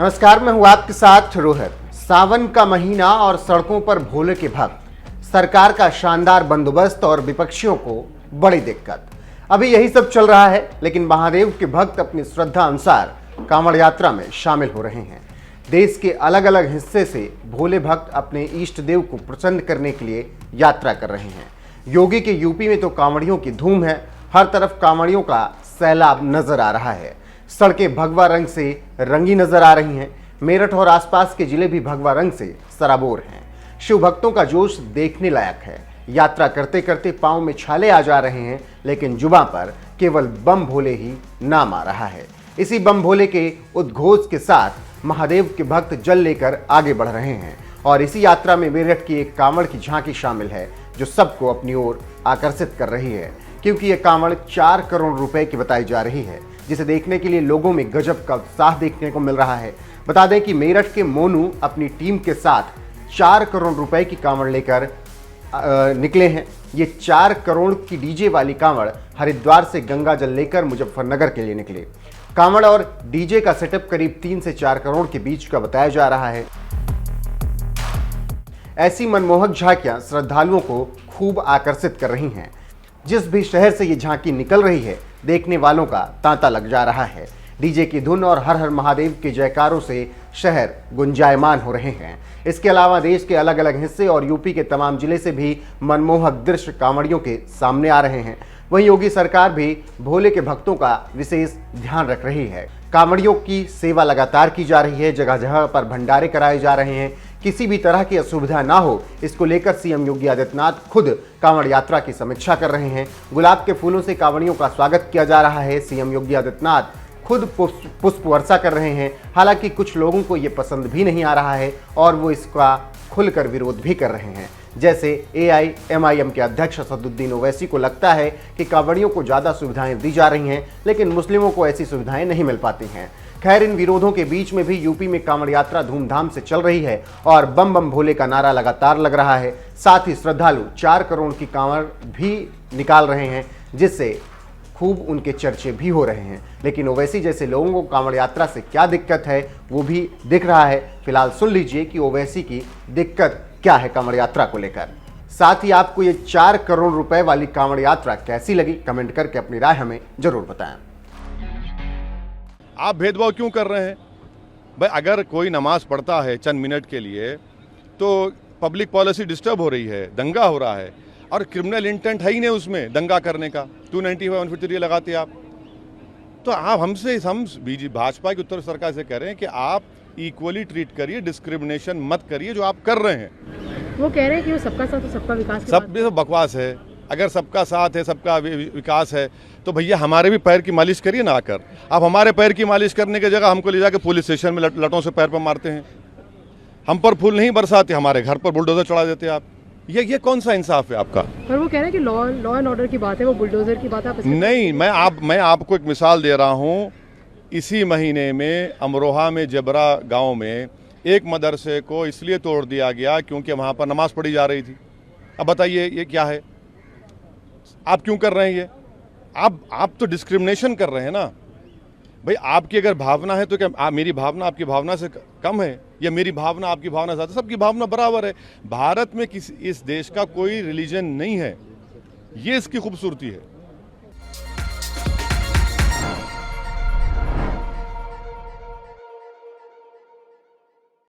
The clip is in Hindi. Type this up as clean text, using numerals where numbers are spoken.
नमस्कार, मैं हूं आपके साथ रोहित। सावन का महीना और सड़कों पर भोले के भक्त, सरकार का शानदार बंदोबस्त और विपक्षियों को बड़ी दिक्कत। अभी यही सब चल रहा है, लेकिन महादेव के भक्त अपनी श्रद्धा अनुसार कांवड़ यात्रा में शामिल हो रहे हैं। देश के अलग अलग हिस्से से भोले भक्त अपने इष्ट देव को प्रसन्न करने के लिए यात्रा कर रहे हैं। योगी के यूपी में तो कांवड़ियों की धूम है, हर तरफ कांवड़ियों का सैलाब नजर आ रहा है। सड़कें भगवा रंग से रंगी नजर आ रही हैं। मेरठ और आसपास के जिले भी भगवा रंग से सराबोर हैं। शिव भक्तों का जोश देखने लायक है। यात्रा करते करते पांव में छाले आ जा रहे हैं, लेकिन जुबां पर केवल बम भोले ही नाम आ रहा है। इसी बम भोले के उद्घोष के साथ महादेव के भक्त जल लेकर आगे बढ़ रहे हैं और इसी यात्रा में मेरठ की एक कांवड़ की झांकी शामिल है, जो सबको अपनी ओर आकर्षित कर रही है, क्योंकि यह कांवड़ 4 करोड़ रुपए की बताई जा रही है, जिसे देखने के लिए लोगों में गजब का उत्साह देखने को मिल रहा है। बता दें कि मेरठ के मोनू अपनी टीम के साथ 4 करोड़ रुपए की कांवड़ लेकर निकले हैं। ये 4 करोड़ की डीजे वाली कांवड़ हरिद्वार से गंगा जल लेकर मुजफ्फरनगर के लिए निकले। कांवड़ और डीजे का सेटअप करीब 3 से 4 करोड़ के बीच का बताया जा रहा है। ऐसी मनमोहक झांकियां श्रद्धालुओं को खूब आकर्षित कर रही हैं। जिस भी शहर से ये झांकी निकल रही है, देखने वालों का तांता लग जा रहा है। डीजे की धुन और हर हर महादेव के जयकारों से शहर गुंजायमान हो रहे हैं। इसके अलावा देश के अलग अलग हिस्से और यूपी के तमाम जिले से भी मनमोहक दृश्य कांवड़ियों के सामने आ रहे हैं। वहीं योगी सरकार भी भोले के भक्तों का विशेष ध्यान रख रही है। कांवड़ियों की सेवा लगातार की जा रही है। जगह जगह पर भंडारे कराए जा रहे हैं। किसी भी तरह की असुविधा ना हो, इसको लेकर सीएम योगी आदित्यनाथ खुद कांवड़ यात्रा की समीक्षा कर रहे हैं। गुलाब के फूलों से कांवड़ियों का स्वागत किया जा रहा है। सीएम योगी आदित्यनाथ खुद पुष्प वर्षा कर रहे हैं। हालांकि कुछ लोगों को ये पसंद भी नहीं आ रहा है और वो इसका खुलकर विरोध भी कर रहे हैं। जैसे AIMIM के अध्यक्ष असदुद्दीन ओवैसी को लगता है कि कांवड़ियों को ज़्यादा सुविधाएं दी जा रही हैं, लेकिन मुस्लिमों को ऐसी सुविधाएं नहीं मिल पाती हैं। खैर, इन विरोधों के बीच में भी यूपी में कांवड़ यात्रा धूमधाम से चल रही है और बम बम भोले का नारा लगातार लग रहा है। साथ ही श्रद्धालु 4 करोड़ की कांवड़ भी निकाल रहे हैं, जिससे खूब उनके चर्चे भी हो रहे हैं। लेकिन ओवैसी जैसे लोगों को कांवड़ यात्रा से क्या दिक्कत है, वो भी दिख रहा है। फिलहाल सुन लीजिए कि ओवैसी की दिक्कत क्या है कांवड़ यात्रा को लेकर। साथ ही आपको ये 4 करोड़ रुपए वाली कांवड़ यात्रा कैसी लगी, कमेंट करके अपनी राय हमें जरूर बताएं। आप भेदभाव क्यों कर रहे हैं भाई? अगर कोई नमाज पढ़ता है चंद मिनट के लिए तो पब्लिक पॉलिसी डिस्टर्ब हो रही है, दंगा हो रहा है और क्रिमिनल इंटेंट है ही नहीं उसमें दंगा करने का। 295 153 लगाते आप तो आप हम भाजपा की उत्तर सरकार से कह रहे हैं कि आप इक्वली ट्रीट करिए, डिस्क्रिमिनेशन मत करिए जो आप कर रहे हैं। वो कह रहे हैं कि वो सबका साथ सबका विकास, सब बकवास है। अगर सबका साथ है, सबका विकास है, तो भैया हमारे भी पैर की मालिश करिए ना आकर। आप हमारे पैर की मालिश करने की जगह हमको ले जाकर पुलिस स्टेशन में लटों से पैर पर मारते हैं। हम पर फूल नहीं बरसाते, हमारे घर पर बुलडोजर चढ़ा देते हैं आप। ये कौन सा इंसाफ है आपका? पर वो कह रहे हैं कि लॉ एंड ऑर्डर की बात है, वो बुलडोजर की बात है। नहीं, मैं आपको एक मिसाल दे रहा हूँ। इसी महीने में अमरोहा में जबरा गाँव में एक मदरसे को इसलिए तोड़ दिया गया क्योंकि वहाँ पर नमाज पढ़ी जा रही थी। अब बताइए ये क्या है? आप क्यों कर रहे हैं ये? आप तो डिस्क्रिमिनेशन कर रहे हैं ना भाई। आपकी अगर भावना है तो क्या मेरी भावना आपकी भावना से कम है, या मेरी भावना आपकी भावना से ज़्यादा? सबकी भावना बराबर है। भारत में इस देश का कोई रिलीजन नहीं है, ये इसकी खूबसूरती है।